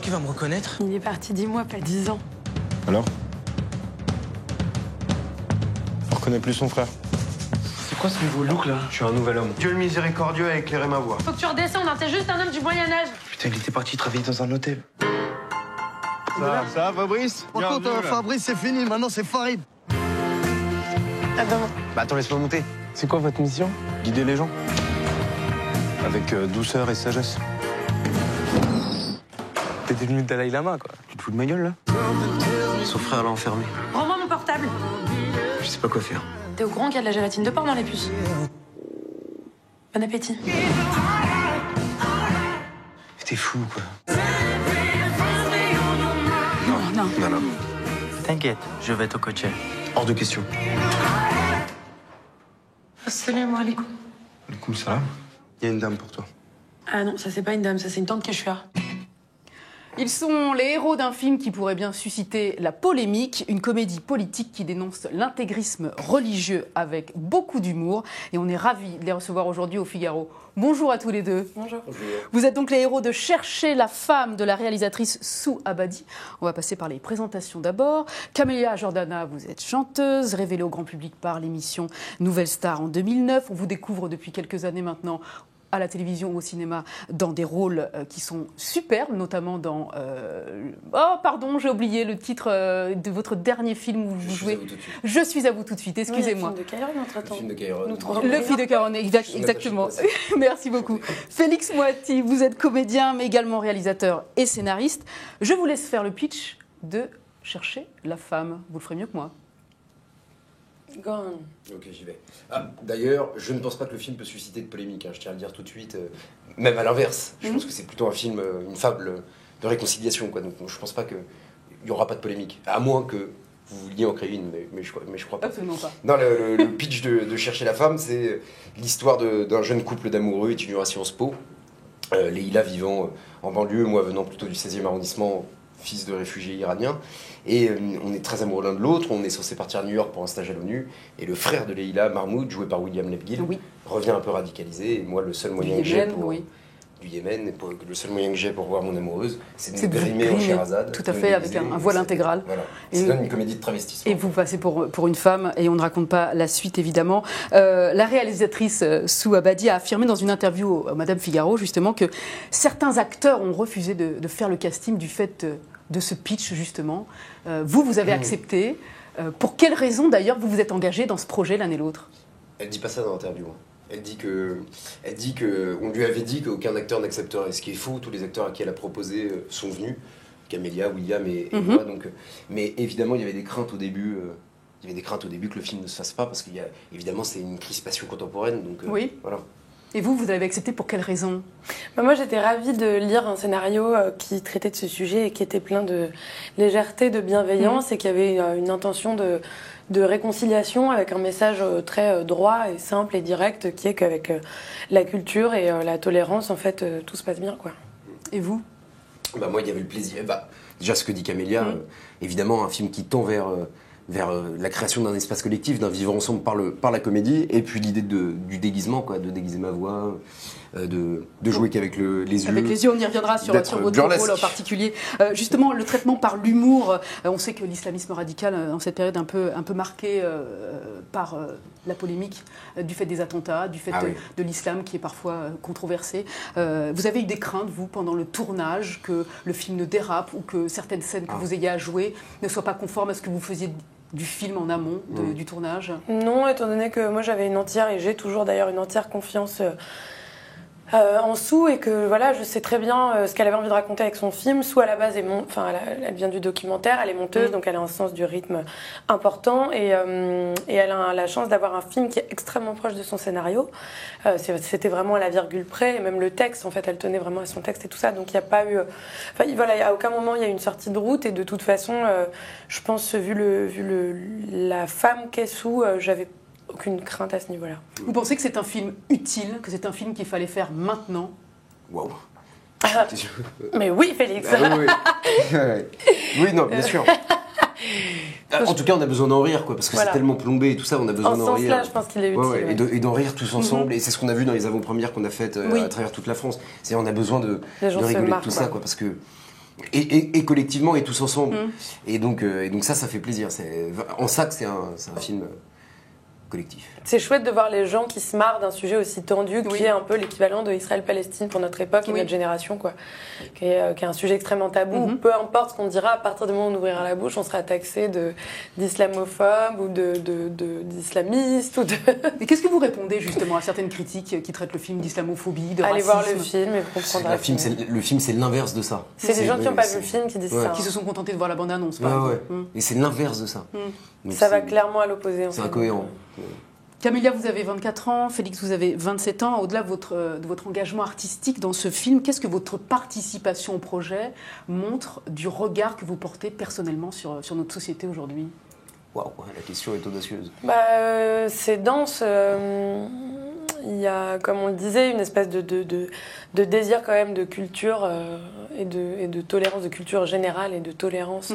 qu'il va me reconnaître? Il est parti 10 mois, pas 10 ans. Alors? On reconnaît plus son frère. C'est quoi ce nouveau look là? Je suis un nouvel homme. Dieu le miséricordieux a éclairé ma voie. Faut que tu redescendes, hein, t'es juste un homme du Moyen-Âge. Putain, il était parti travailler dans un hôtel. Ça va, Fabrice? Par contre, Fabrice, c'est fini. Maintenant, c'est Farid. À demain. Bah attends, laisse-moi monter. C'est quoi votre mission? Guider les gens. Avec douceur et sagesse. T'es devenu le Dalai Lama, quoi. Tu te fous de ma gueule, là? Son frère l'a enfermé. Rends-moi mon portable. Je sais pas quoi faire. T'es au courant qu'il y a de la gélatine de porc dans les puces? Bon appétit. T'es fou, quoi. Non. Non. T'inquiète, je vais te coacher. Hors de question. Assalamu alaikum. Comme ça, il y a une dame pour toi. Ah non, ça c'est pas une dame, ça c'est une tante Keshua. Ils sont les héros d'un film qui pourrait bien susciter la polémique, une comédie politique qui dénonce l'intégrisme religieux avec beaucoup d'humour. Et on est ravis de les recevoir aujourd'hui au Figaro. Bonjour à tous les deux. Bonjour. Vous êtes donc les héros de Chercher la femme de la réalisatrice Sou Abadi. On va passer par les présentations d'abord. Camélia Jordana, vous êtes chanteuse, révélée au grand public par l'émission Nouvelle Star en 2009. On vous découvre depuis quelques années maintenant à la télévision ou au cinéma dans des rôles qui sont superbes, notamment dans... Oh, pardon, j'ai oublié le titre de votre dernier film où vous jouez. Je suis à vous tout de suite, excusez-moi. Le film de Cameron, entre-temps. Le film de Cameron. Le film de Cameron, exactement. Merci beaucoup. Félix Moati, vous êtes comédien, mais également réalisateur et scénariste. Je vous laisse faire le pitch de Chercher la femme. Vous le ferez mieux que moi. Go on. Ok, j'y vais. Ah, d'ailleurs, je ne pense pas que le film peut susciter de polémique, hein, je tiens à le dire tout de suite. Même à l'inverse, je pense que c'est plutôt un film, une fable de réconciliation, quoi. Donc je pense pas qu'il n'y aura pas de polémique. À moins que vous vouliez en créer une, mais je crois pas. Absolument pas. Non, le pitch de Chercher la femme, c'est l'histoire d'un jeune couple d'amoureux étudiants à Sciences Po. Leïla vivant en banlieue, moi venant plutôt du 16e arrondissement, fils de réfugiés iraniens. Et on est très amoureux l'un de l'autre, on est censé partir à New York pour un stage à l'ONU. Et le frère de Leïla, Mahmoud, joué par William Lebguil, revient un peu radicalisé. Et moi, le seul moyen que j'ai pour... Du Yémen, le seul moyen que j'ai pour voir mon amoureuse, c'est de me grimer en Sherazade. Tout à fait, avec un voile intégral. Voilà. Ça donne une comédie de travestissement. Et vous passez pour une femme, et on ne raconte pas la suite, évidemment. La réalisatrice Sou Abadi a affirmé dans une interview à Madame Figaro, justement, que certains acteurs ont refusé de faire le casting du fait de ce pitch, justement. Vous avez accepté. Pour quelles raisons, d'ailleurs, vous vous êtes engagé dans ce projet l'un et l'autre? Elle dit pas ça dans l'interview. Elle dit que on lui avait dit qu'aucun acteur n'accepterait. Ce qui est faux, tous les acteurs à qui elle a proposé sont venus. Camélia, William et moi. Donc, mais évidemment, il y avait des craintes au début. Il y avait des craintes au début que le film ne se fasse pas, parce qu'il y a évidemment c'est une crispation contemporaine. Donc voilà. Et vous avez accepté pour quelles raisons? Moi, j'étais ravie de lire un scénario qui traitait de ce sujet et qui était plein de légèreté, de bienveillance et qui avait une intention de réconciliation avec un message très droit et simple et direct qui est qu'avec la culture et la tolérance, en fait, tout se passe bien, quoi. Et vous? Bah moi, il y avait le plaisir. Déjà, ce que dit Camélia, évidemment, un film qui tend vers la création d'un espace collectif, d'un vivre ensemble par la comédie, et puis l'idée du déguisement, quoi, de déguiser ma voix, de jouer qu'avec les yeux. Avec les yeux, on y reviendra sur votre burlesque. rôle en particulier. Justement, le traitement par l'humour, on sait que l'islamisme radical, dans cette période un peu marqué par la polémique du fait des attentats, du fait de l'islam qui est parfois controversé. Vous avez eu des craintes, vous, pendant le tournage, que le film ne dérape ou que certaines scènes que vous ayez à jouer ne soient pas conformes à ce que vous faisiez du film en amont du tournage? Non, étant donné que moi j'avais une entière, et j'ai toujours d'ailleurs une entière confiance en Sou, et que voilà, je sais très bien ce qu'elle avait envie de raconter avec son film. Sou à la base elle vient du documentaire, elle est monteuse, donc elle a un sens du rythme important, et elle a la chance d'avoir un film qui est extrêmement proche de son scénario. C'était vraiment à la virgule près, et même le texte, en fait, elle tenait vraiment à son texte et tout ça, donc il n'y a pas eu... à aucun moment il y a eu une sortie de route, et de toute façon, je pense, vu la femme qu'est Sou, j'avais aucune crainte à ce niveau-là. Vous pensez que c'est un film utile, que c'est un film qu'il fallait faire maintenant? Waouh. Mais oui, Félix. Oui, non, bien sûr. En tout cas, on a besoin d'en rire, quoi, parce que c'est tellement plombé et tout ça, on a besoin d'en rire. En ce sens-là, je pense qu'il est utile. Et d'en rire tous ensemble, et c'est ce qu'on a vu dans les avant-premières qu'on a faites à travers toute la France. On a besoin de rigoler de tout ça, quoi, parce que et collectivement et tous ensemble. Et donc ça fait plaisir. C'est en ça que c'est un film collectif. C'est chouette de voir les gens qui se marrent d'un sujet aussi tendu, qui est un peu l'équivalent de Israël-Palestine pour notre époque et notre génération, quoi. Qui est un sujet extrêmement tabou. Peu importe ce qu'on dira, à partir du moment où on ouvrira la bouche, on sera taxé d'islamophobe ou d'islamiste. Et qu'est-ce que vous répondez justement à certaines critiques qui traitent le film d'islamophobie, de Allez racisme? voir le film et vous comprendrez. Le film, c'est l'inverse de ça. C'est des gens qui n'ont pas vu le film qui disent ça. Qui se sont contentés de voir la bande-annonce, par exemple. Et c'est l'inverse de ça. Donc ça va clairement à l'opposé. C'est incohérent. Camélia, vous avez 24 ans, Félix, vous avez 27 ans. Au-delà de votre engagement artistique dans ce film, qu'est-ce que votre participation au projet montre du regard que vous portez personnellement sur notre société aujourd'hui? Waouh, la question est audacieuse. C'est dense. Il y a, comme on le disait, une espèce de désir quand même de culture et de tolérance, de culture générale et de tolérance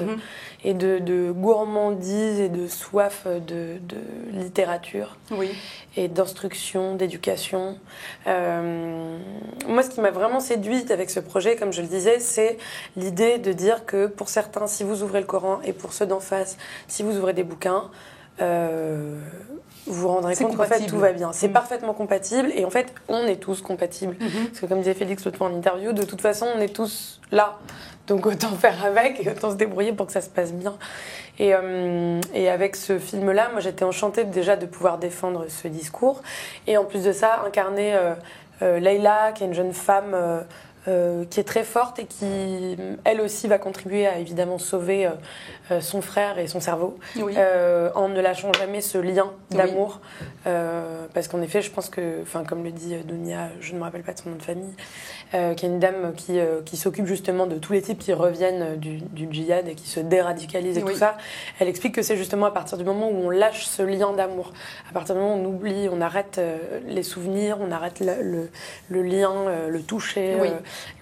et de gourmandise et de soif de littérature et d'instruction, d'éducation. Moi, ce qui m'a vraiment séduite avec ce projet, comme je le disais, c'est l'idée de dire que pour certains, si vous ouvrez le Coran, et pour ceux d'en face, si vous ouvrez des bouquins, vous vous rendrez compte qu'en fait tout va bien. C'est parfaitement compatible et en fait on est tous compatibles. Parce que comme disait Félix l'autre fois en interview, de toute façon on est tous là. Donc autant faire avec et autant se débrouiller pour que ça se passe bien. Et avec ce film-là, moi j'étais enchantée déjà de pouvoir défendre ce discours. Et en plus de ça, incarner Leïla, qui est une jeune femme qui est très forte et qui, elle aussi, va contribuer à évidemment sauver son frère et son cerveau, en ne lâchant jamais ce lien d'amour. Parce qu'en effet, je pense que, comme le dit Dounia, je ne me rappelle pas de son nom de famille, qui est une dame qui s'occupe justement de tous les types qui reviennent du djihad et qui se déradicalisent et tout ça, elle explique que c'est justement à partir du moment où on lâche ce lien d'amour, à partir du moment où on oublie, on arrête les souvenirs, on arrête le lien, le toucher.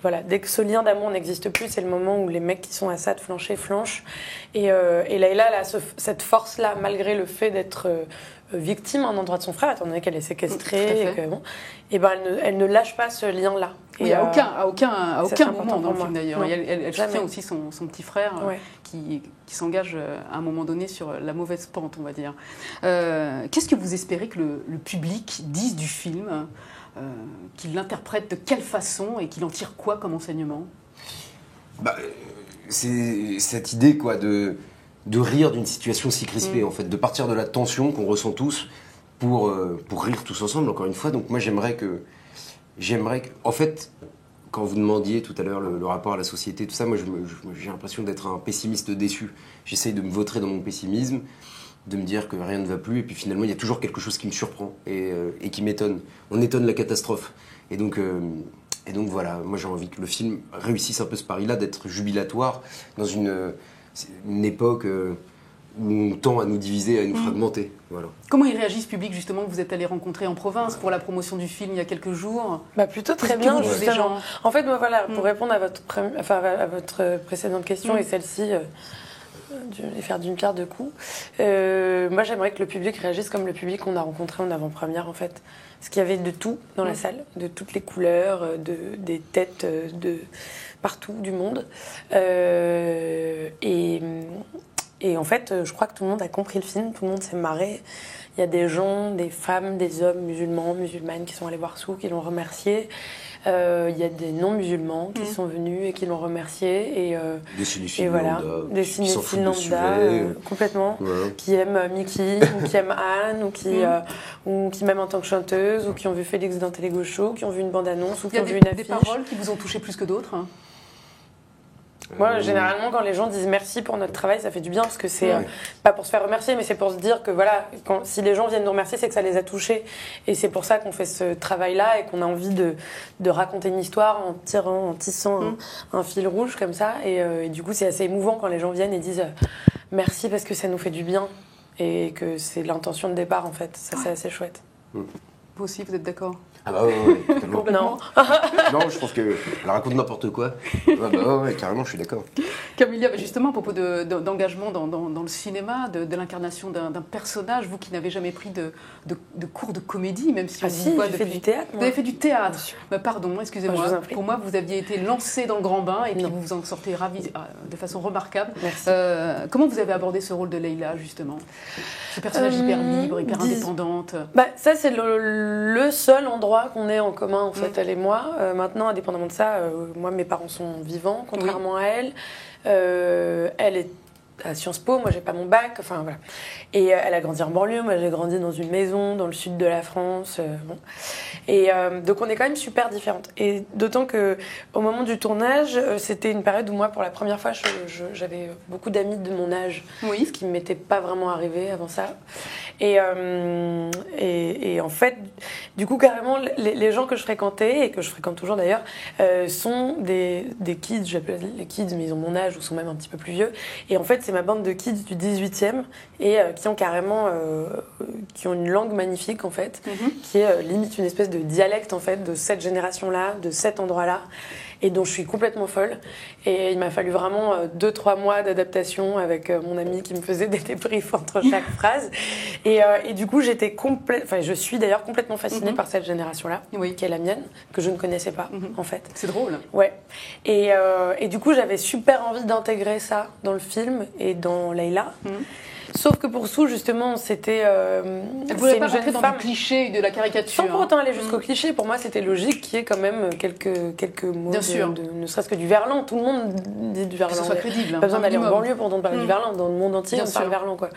Voilà, dès que ce lien d'amour n'existe plus, c'est le moment où les mecs qui sont à ça de flanchent. Et Leïla, elle a cette force-là, malgré le fait d'être victime à un endroit de son frère, étant donné qu'elle est séquestrée, elle ne lâche pas ce lien-là. Et à aucun moment dans le film d'ailleurs. Elle soutient aussi son petit frère qui s'engage à un moment donné sur la mauvaise pente, on va dire. Qu'est-ce que vous espérez que le public dise du film, qu'il l'interprète de quelle façon et qu'il en tire quoi comme enseignement? C'est cette idée de rire d'une situation si crispée, en fait, de partir de la tension qu'on ressent tous pour rire tous ensemble, encore une fois. Donc moi j'aimerais que en fait, quand vous demandiez tout à l'heure le rapport à la société, tout ça, moi j'ai l'impression d'être un pessimiste déçu. J'essaye de me vautrer dans mon pessimisme, de me dire que rien ne va plus, et puis finalement il y a toujours quelque chose qui me surprend et qui m'étonne. On étonne la catastrophe. Et donc voilà, moi j'ai envie que le film réussisse un peu ce pari-là, d'être jubilatoire dans une époque où on tend à nous diviser, à nous fragmenter. Voilà. Comment il réagit ce public justement que vous êtes allé rencontrer en province pour la promotion du film il y a quelques jours? Plutôt très bien, justement. En fait, pour répondre à votre précédente question et celle-ci, et faire d'une pierre deux coups, moi j'aimerais que le public réagisse comme le public qu'on a rencontré en avant-première, en fait. Parce qu'il y avait de tout dans la salle, de toutes les couleurs, des têtes de partout du monde. Et en fait, je crois que tout le monde a compris le film, tout le monde s'est marré. Il y a des gens, des femmes, des hommes musulmans, musulmanes qui sont allés voir Sou, qui l'ont remercié. Il y a des non-musulmans qui sont venus et qui l'ont remercié. Des cinéphiles des cinéphiles lambda, complètement, qui aiment Mickey, ou qui aiment Anne, ou qui m'aiment en tant que chanteuse, ou qui ont vu Félix dans Télégo Show, qui ont vu une bande-annonce, ou qui ont vu une affiche. Il y a des paroles qui vous ont touché plus que d'autres? Moi, généralement, quand les gens disent merci pour notre travail, ça fait du bien, parce que c'est pas pour se faire remercier, mais c'est pour se dire que voilà, si les gens viennent nous remercier, c'est que ça les a touchés. Et c'est pour ça qu'on fait ce travail-là et qu'on a envie de raconter une histoire en tissant un fil rouge comme ça. Et du coup, c'est assez émouvant quand les gens viennent et disent merci parce que ça nous fait du bien et que c'est l'intention de départ, en fait. Ça, c'est assez chouette. Vous Vous aussi, vous êtes d'accord? Ah bah ouais, totalement. Non. Non, je trouve qu'elle raconte n'importe quoi. Ouais, carrément, je suis d'accord. Camilla, justement, à propos d'engagement dans le cinéma, de l'incarnation d'un personnage, vous qui n'avez jamais pris de cours de comédie, même si on vous voit j'ai depuis... fait du théâtre. Vous avez fait du théâtre. Bah, pardon, excusez-moi. Je vous en prie. Pour moi, vous aviez été lancé dans le grand bain et puis Non. vous vous en sortez ravi de façon remarquable. Merci. Comment vous avez abordé ce rôle de Leïla, justement? Ce personnage hyper libre, hyper indépendante. Bah, ça, c'est le seul endroit qu'on ait en commun, en fait, elle et moi. Maintenant, indépendamment de ça, moi, mes parents sont vivants, contrairement à elle. Elle est à Sciences Po, moi, j'ai pas mon bac, enfin, voilà. Et elle a grandi en banlieue, moi, j'ai grandi dans une maison dans le sud de la France. Bon. Et donc, on est quand même super différentes. Et d'autant qu'au moment du tournage, c'était une période où moi, pour la première fois, j'avais beaucoup d'amis de mon âge, ce qui ne m'était pas vraiment arrivé avant ça. Et en fait, du coup, carrément, les gens que je fréquentais, et que je fréquente toujours d'ailleurs, sont des kids, j'appelle les kids, mais ils ont mon âge ou sont même un petit peu plus vieux. Et en fait, c'est ma bande de kids du 18e et qui ont carrément qui ont une langue magnifique, en fait, qui est limite une espèce de dialecte, en fait, de cette génération-là, de cet endroit-là, et dont je suis complètement folle. Et il m'a fallu vraiment 2-3 mois d'adaptation avec mon ami qui me faisait des débriefs entre chaque phrase. Et du coup, je suis d'ailleurs complètement fascinée par cette génération-là, qui est la mienne, que je ne connaissais pas, en fait. C'est drôle. Ouais. Et du coup, j'avais super envie d'intégrer ça dans le film et dans Leïla. Sauf que pour Sue, justement, c'était. Elle ne voulait pas rentrer dans le cliché de la caricature. Sans pour autant aller jusqu'au cliché, pour moi, c'était logique qu'il y ait quand même quelques mots. Bien sûr. Ne serait-ce que du verlan. Tout le monde dit du verlan. Que ce soit crédible. Pas besoin d'aller en banlieue pour entendre parler du verlan. Dans le monde entier, Bien on parle sûr. verlan, quoi.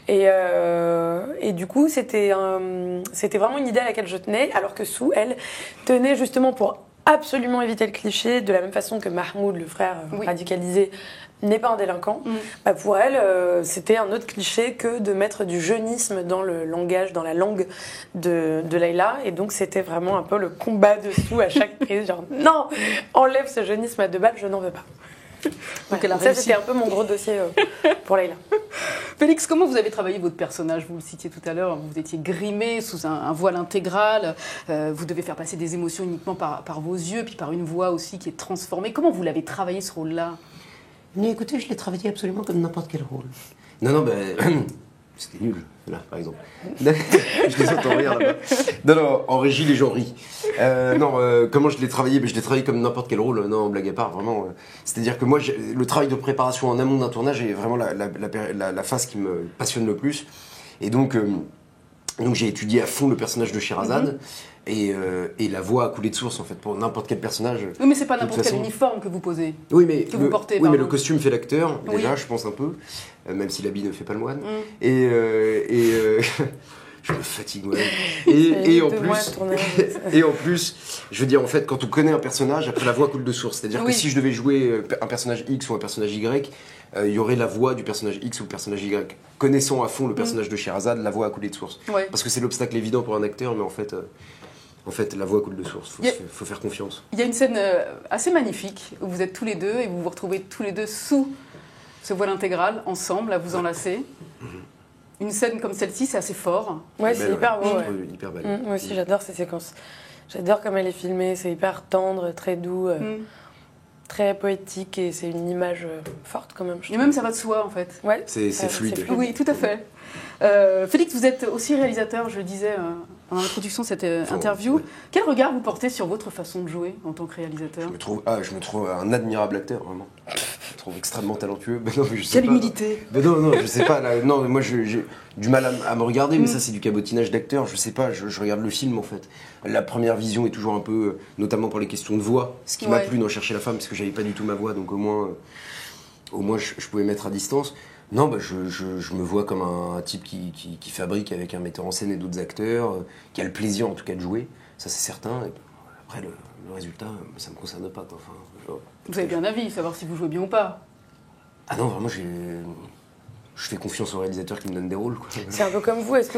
Et du coup, c'était vraiment une idée à laquelle je tenais, alors que Sue, elle, tenait justement pour absolument éviter le cliché, de la même façon que Mahmoud, le frère radicalisé, n'est pas un délinquant. Bah pour elle, c'était un autre cliché que de mettre du jeunisme dans le langage, dans la langue de Leïla. Et donc, c'était vraiment un peu le combat dessous à chaque prise. Genre, non, enlève ce jeunisme à 2 balles, je n'en veux pas. Donc elle a ça, réussi. c'était un peu mon gros dossier pour Leïla. Félix, comment vous avez travaillé votre personnage? Vous le citiez tout à l'heure, vous étiez grimé sous un voile intégral. Vous devez faire passer des émotions uniquement par vos yeux, puis par une voix aussi qui est transformée. Comment vous l'avez travaillé, ce rôle-là? Mais écoutez, je l'ai travaillé absolument comme n'importe quel rôle. Non, ben. C'était nul, là, par exemple. Je les entends rire là-bas. Non, en régie, les gens rient. Comment je l'ai travaillé? Je l'ai travaillé comme n'importe quel rôle. Non, blague à part, vraiment. C'est-à-dire que moi, le travail de préparation en amont d'un tournage est vraiment la phase qui me passionne le plus. Et donc j'ai étudié à fond le personnage de Sherazade. Et la voix a coulé de source, en fait, pour n'importe quel personnage. Oui, mais c'est pas De toute n'importe quel façon. uniforme que vous posez. Oui, mais, que vous portez, mais le pardon. costume fait l'acteur, déjà, Oui. je pense un peu, même si l'habit ne fait pas le moine. Et je me fatigue moi-même. Et en plus, et en plus, je veux dire, en fait, quand on connaît un personnage, après la voix coule de source. C'est-à-dire que si je devais jouer un personnage X ou un personnage Y, il y aurait la voix du personnage X ou le personnage Y. Connaissant à fond le personnage de Sherazade, la voix a coulé de source. Ouais. Parce que c'est l'obstacle évident pour un acteur, mais en fait, la voix coule de source. Faut faire confiance. Il y a une scène assez magnifique où vous êtes tous les deux et vous vous retrouvez tous les deux sous ce voile intégral, ensemble, à vous enlacer. Une scène comme celle-ci, c'est assez fort. Ouais, c'est hyper beau. Ouais. Hyper belle. Moi aussi, j'adore ces séquences. J'adore comme elle est filmée. C'est hyper tendre, très doux, très poétique et c'est une image forte quand même. Et même ça va de soi en fait. Ouais, c'est fluide. Oui, tout à fait. Félix, vous êtes aussi réalisateur, je le disais en introduction de cette interview. Ouais. Quel regard vous portez sur votre façon de jouer en tant que réalisateur? Je me trouve un admirable acteur, vraiment. Je me trouve extrêmement talentueux. Ben non, mais je sais Quelle pas. humilité! Ben non, je sais pas. Là, non, moi j'ai du mal à me regarder, mais ça c'est du cabotinage d'acteur. Je sais pas, je regarde le film en fait. La première vision est toujours un peu, notamment pour les questions de voix, ce qui m'a plu dans Chercher la femme, parce que j'avais pas du tout ma voix, donc au moins je pouvais mettre à distance. Non, je me vois comme un type qui fabrique avec un metteur en scène et d'autres acteurs, qui a le plaisir en tout cas de jouer, ça c'est certain. Et après le résultat, ça me concerne pas. Quoi. Enfin, Vous avez bien un avis, savoir si vous jouez bien ou pas. Ah non, vraiment, je fais confiance aux réalisateurs qui me donnent des rôles. Quoi. C'est un peu comme vous. Est-ce que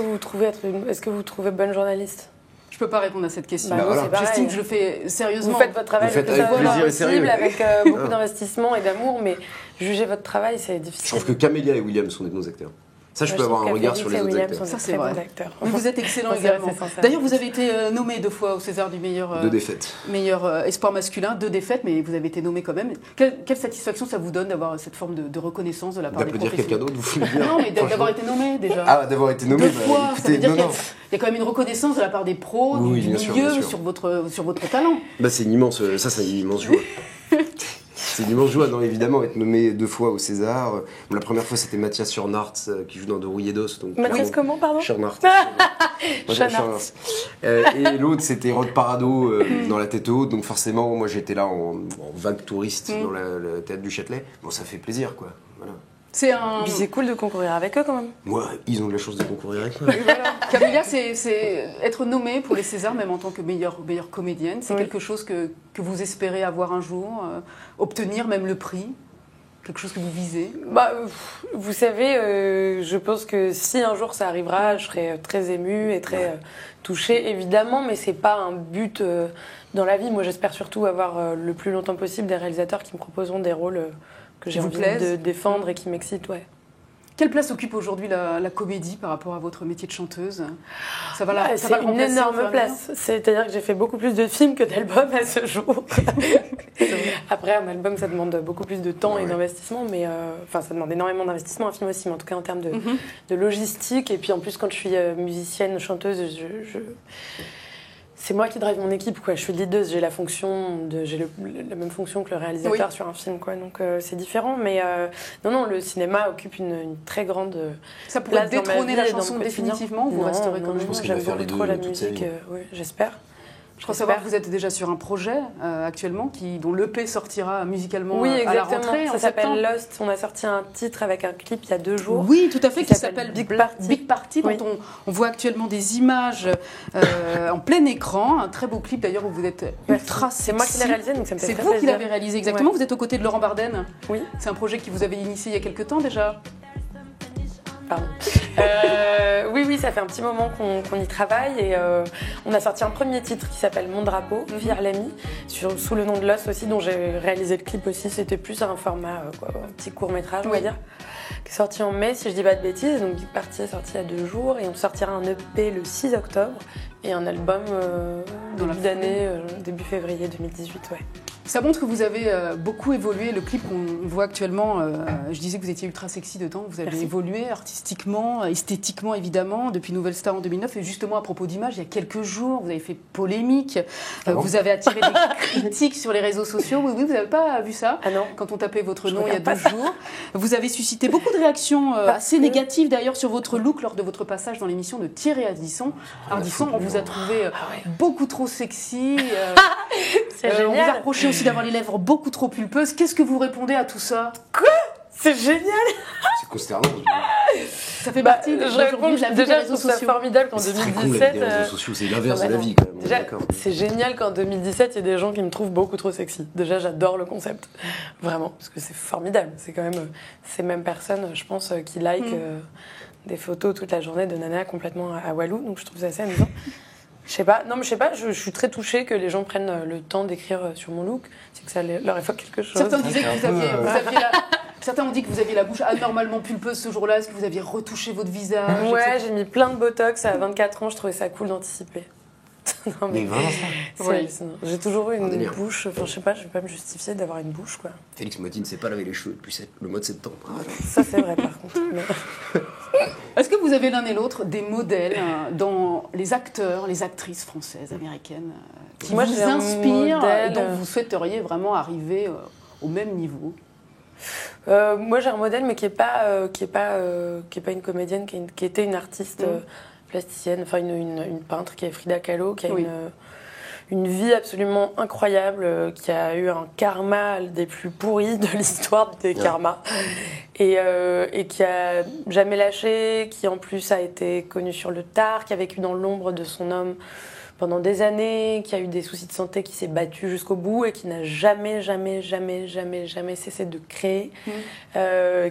vous trouvez bonne journaliste? Je peux pas répondre à cette question. Bah, voilà. J'estime que je le fais sérieusement. Vous faites votre travail Vous faites avec plaisir et sérieux. avec beaucoup d'investissement et d'amour, mais juger votre travail, c'est difficile. Je trouve que Camélia et William sont des bons acteurs. Ça, je Moi, peux avoir trouve un que regard sur les Félix et autres William acteurs. sont Ça, des c'est très vrai. bons acteurs. Mais vous êtes excellent Non, c'est également. vrai, c'est sincère. D'ailleurs, vous avez été nommé 2 fois au César du meilleur, Deux défaites. meilleur espoir masculin, 2 défaites, mais vous avez été nommé quand même. Quelle satisfaction ça vous donne d'avoir cette forme de reconnaissance de la part des D'applaudir quelqu'un professionnels? d'autre, vous voulez dire Non, mais d'avoir été nommé déjà. Ah, d'avoir été nommé, 2 fois, ça écoutez, veut dire non, qu'il y a- non. il y a quand même une reconnaissance de la part des pros, Oui, du bien sûr, milieu, bien sûr. sur votre talent. Bah, c'est une immense, ça, c'est une immense joie. C'est une immense joie, non, évidemment, être nommé 2 fois au César. La première fois, c'était Mathias Schoenaerts, qui joue dans The Rouilledos. Mathias comment, pardon Schoenaerts. Schoenaerts. Et l'autre, c'était Rod Parado dans La Tête Haute. Donc forcément, moi, j'étais là en vague touriste dans le théâtre du Châtelet. Bon, ça fait plaisir, quoi. Voilà. C'est un. Puis c'est cool de concourir avec eux quand même. Moi, ils ont de la chance de concourir avec moi. Oui, voilà. Camélia, c'est être nommée pour les Césars, même en tant que meilleure comédienne. C'est Oui. quelque chose que vous espérez avoir un jour, obtenir même le prix, quelque chose que vous visez. Bah, vous savez, je pense que si un jour ça arrivera, je serai très émue et très touchée, évidemment, mais c'est pas un but dans la vie. Moi, j'espère surtout avoir le plus longtemps possible des réalisateurs qui me proposeront des rôles que j'ai Qui vous envie plaisent. de défendre et qui m'excitent, ouais. Quelle place occupe aujourd'hui la comédie par rapport à votre métier de chanteuse? Ça va Bah, ça va c'est le une remplacer au énorme fur et à mesure place. C'est-à-dire que j'ai fait beaucoup plus de films que d'albums à ce jour. Après, un album, ça demande beaucoup plus de temps et d'investissement, mais enfin, ça demande énormément d'investissement, un film aussi, mais en tout cas en termes de logistique. Et puis en plus, quand je suis musicienne, chanteuse, c'est moi qui drive mon équipe, quoi. Je suis leaduse, j'ai la même fonction que le réalisateur sur un film, quoi. Donc c'est différent, mais non, le cinéma occupe une très grande Ça pourrait place dans ma détrôner vie la et dans chanson mon quotidien. définitivement ou vous Non, resterez non, quand je même? pense qu'elle j'aime va faire beaucoup les trop deux la toute sa musique, vie. oui, j'espère. Je crois savoir que vous êtes déjà sur un projet actuellement dont l'EP sortira musicalement Oui, à la exactement. rentrée. Ça en s'appelle septembre. Lost. On a sorti un titre avec un clip il y a 2 jours. Oui, tout à fait, Qui qui s'appelle s'appelle Big Party. Big Party, dont Oui. on voit actuellement des images en plein écran. Un très beau clip d'ailleurs où vous êtes ultra sexy. C'est moi qui l'ai réalisé, donc ça me fait C'est très vous qui plaisir. l'avez réalisé exactement. Ouais. Vous êtes aux côtés de Laurent Barden. Oui. C'est un projet qui vous avez initié il y a quelques temps déjà. Pardon. Oui, ça fait un petit moment qu'on y travaille et on a sorti un premier titre qui s'appelle Mon Drapeau, Fier l'ami, sous le nom de Lost aussi, dont j'ai réalisé le clip aussi. C'était plus un format, un petit court-métrage, on va dire, qui est sorti en mai, si je dis pas de bêtises. Donc Big Party est sorti il y a 2 jours et on sortira un EP le 6 octobre et un album Dans la début d'année, début février 2018, ouais. Ça montre que vous avez beaucoup évolué. Le clip qu'on voit actuellement, je disais que vous étiez ultra sexy dedans. Vous avez Merci. évolué artistiquement, esthétiquement évidemment, depuis Nouvelle Star en 2009. Et justement, à propos d'images, il y a quelques jours, vous avez fait polémique. Vous avez attiré des critiques sur les réseaux sociaux. Oui, vous n'avez pas vu ça? Ah non. Quand on tapait votre Je nom il y a regarde 2 jours. Vous avez suscité beaucoup de réactions assez que- négatives d'ailleurs sur votre look lors de votre passage dans l'émission de Thierry Ardisson. On vous a trouvé beaucoup trop sexy. C'est On vous a génial. reproché aussi d'avoir les lèvres beaucoup trop pulpeuses. Qu'est-ce que vous répondez à tout ça? C'est génial. C'est consternant. Ça fait partie Je réponds de la vie des déjà, je réseaux trouve ça sociaux. formidable qu'en C'est très con, 2017. les réseaux sociaux, c'est l'inverse de non, la mais vie, quand même. on est Déjà, d'accord. c'est génial qu'en 2017, il y ait des gens qui me trouvent beaucoup trop sexy. Déjà, j'adore le concept. Vraiment, parce que c'est formidable. C'est quand même ces mêmes personnes, je pense, qui like des photos toute la journée de Nana complètement à Walou. Donc, je trouve ça assez amusant. Je sais pas, je suis très touchée que les gens prennent le temps d'écrire sur mon look. C'est que ça leur évoque quelque chose. Certains disaient que certains ont dit que vous aviez la bouche anormalement pulpeuse ce jour-là. Est-ce que vous aviez retouché votre visage? Ouais, j'ai mis plein de botox à 24 ans. Je trouvais ça cool d'anticiper. Non, Mais vraiment, c'est hallucinant. J'ai toujours eu une délire. bouche. Enfin, je sais pas, je vais pas me justifier d'avoir une bouche, quoi. Félix Moiti ne s'est pas lavé les cheveux depuis le mois de septembre. Ça, c'est vrai, par contre. Mais- Est-ce que vous avez l'un et l'autre des modèles dans les acteurs, les actrices françaises, américaines, qui Moi, vous j'ai un inspirent et modèle. dont vous souhaiteriez vraiment arriver au même niveau? Moi, j'ai un modèle, mais qui est pas une comédienne, qui était une artiste plasticienne, enfin une peintre, qui est Frida Kahlo, qui a une vie absolument incroyable, qui a eu un karma des plus pourris de l'histoire des karmas, et qui a jamais lâché, qui en plus a été connue sur le tard, qui a vécu dans l'ombre de son homme pendant des années, qui a eu des soucis de santé, qui s'est battue jusqu'au bout et qui n'a jamais cessé de créer,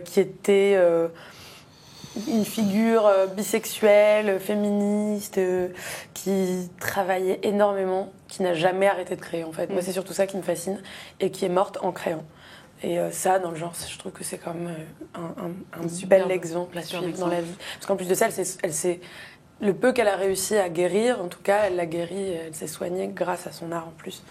qui était une figure bisexuelle, féministe, qui travaillait énormément, qui n'a jamais arrêté de créer en fait. Moi, c'est surtout ça qui me fascine, et qui est morte en créant. Et ça, dans le genre, je trouve que c'est quand même un Superbe. bel exemple à Superbe suivre dans la exemple. vie. Parce qu'en plus de ça, le peu qu'elle a réussi à guérir, en tout cas, elle l'a guéri, elle s'est soignée grâce à son art en plus.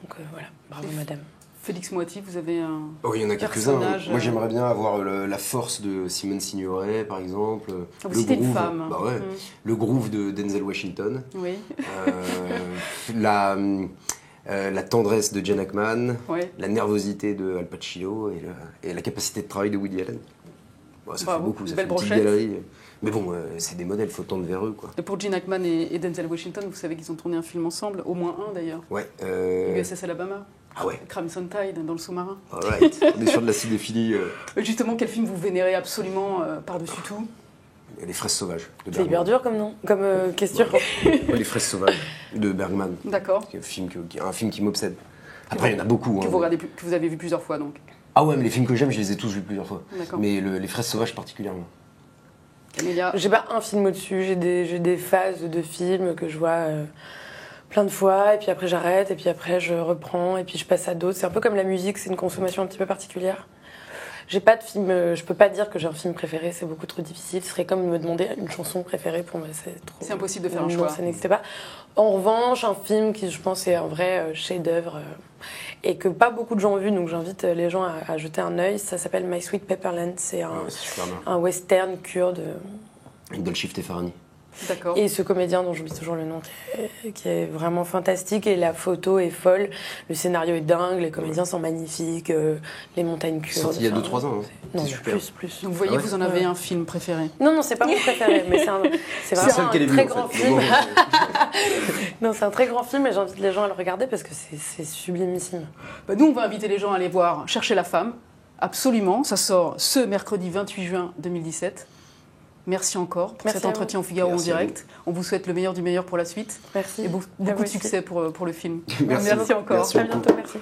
Donc voilà, bravo madame. Félix Moiti, vous avez un Oh, il y en a quelques-uns. personnage... Moi, j'aimerais bien avoir la force de Simone Signoret, par exemple. Vous citez une femme. Bah ouais. Le groove de Denzel Washington. Oui. La tendresse de Gene Hackman. Ouais. La nervosité de Al Pacino et la capacité de travail de Woody Allen. Bon, ça Bravo. fait beaucoup, ça Belle fait une petite brochette. galerie. Mais bon, c'est des modèles, faut tendre vers eux, quoi. Et pour Gene Hackman et Denzel Washington, vous savez qu'ils ont tourné un film ensemble, au moins un d'ailleurs. Ouais. USS Alabama. Ah ouais. Crimson Tide dans le sous-marin. Alright. On est sur de la cinéphilie. Justement, quel film vous vénérez absolument par-dessus tout? Les fraises sauvages de C'est hyper Bergman. dur comme nom, comme question. Ouais, les fraises sauvages de Bergman. D'accord. Un film qui m'obsède. Après, il y en a beaucoup. Que hein. vous avez vu plusieurs fois donc. Ah ouais, mais les films que j'aime, je les ai tous vus plusieurs fois. D'accord. Mais les fraises sauvages particulièrement. Camélia, J'ai pas un film au-dessus, j'ai des phases de films que je vois plein de fois, et puis après j'arrête, et puis après je reprends, et puis je passe à d'autres. C'est un peu comme la musique, c'est une consommation un petit peu particulière. J'ai pas de film, je peux pas dire que j'ai un film préféré, c'est beaucoup trop difficile. Ce serait comme me demander une chanson préférée pour moi, c'est trop. c'est impossible de faire un Non, choix. ça n'existait pas. En revanche, un film qui, je pense, est un vrai chef-d'œuvre et que pas beaucoup de gens ont vu, donc j'invite les gens à jeter un œil. Ça s'appelle My Sweet Pepperland. C'est Ouais, c'est super bien. un western kurde. Avec Dolce Farani. D'accord. Et ce comédien dont j'oublie toujours le nom, qui est vraiment fantastique, et la photo est folle, le scénario est dingue, les comédiens sont magnifiques, les montagnes kurdes. Sorti il y a enfin, 2-3 ans. Hein. Non, C'est super. plus. Donc vous voyez, Ah ouais vous en avez un film préféré. Non, c'est pas mon préféré, mais c'est C'est vraiment celle qu'elle est un venue, très en grand fait. film. Bon, Non, c'est un très grand film et j'invite les gens à le regarder parce que c'est sublimissime. Bah, nous, on va inviter les gens à aller voir Chercher la femme. Absolument. Ça sort ce mercredi 28 juin 2017. Merci encore pour Merci cet à vous. entretien au Figaro Merci en à direct. On vous souhaite le meilleur du meilleur pour la suite. Merci. Et beaucoup À vous de aussi. succès pour le film. Merci. Merci encore. Merci À beaucoup. bientôt, merci.